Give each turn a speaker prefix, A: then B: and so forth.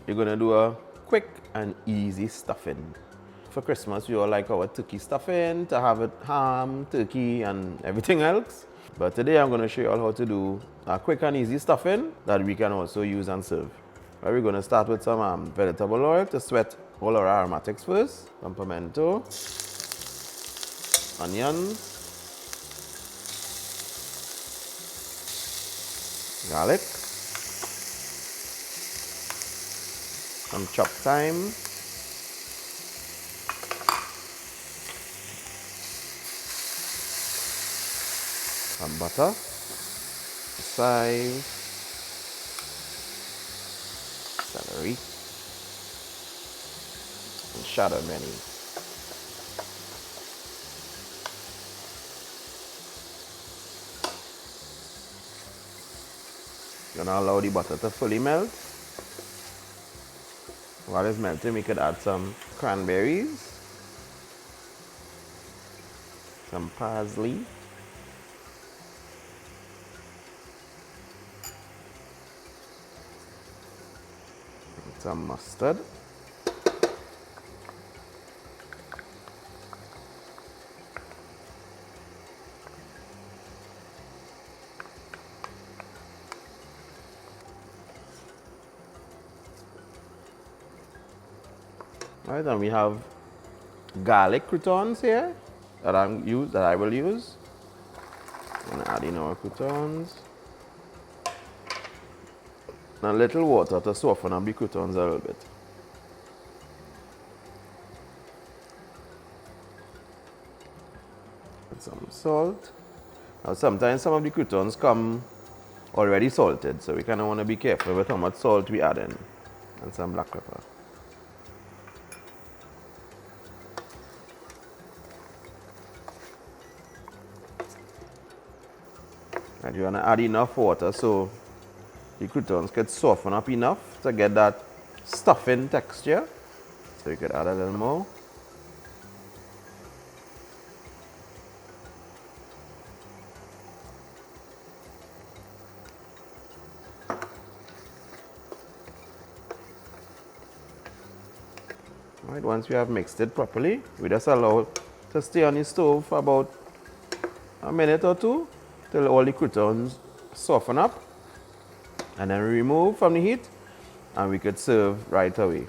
A: you're gonna do a quick and easy stuffing. For Christmas, we all like our turkey stuffing to have it ham, turkey, and everything else. But today I'm gonna show you all how to do a quick and easy stuffing that we can also use and serve. Right, we're gonna start with some vegetable oil to sweat all our aromatics first. Some pimento, onions, garlic, some chopped thyme, some butter, chive, celery, and Chadon Beni. You're gonna allow the butter to fully melt. While it's melting, we could add some cranberries, some parsley, some mustard, right, and we have garlic croutons here that I will use. I'm gonna add in our croutons. And a little water to soften up the croutons a little bit. Add some salt. Now sometimes some of the croutons come already salted, so we kind of want to be careful with how much salt we add in. And some black pepper. And you want to add enough water so the croutons get soften up enough to get that stuffing texture. So you could add a little more. Right, once we have mixed it properly, we just allow it to stay on the stove for about a minute or two till all the croutons soften up, and then we remove from the heat and we could serve right away.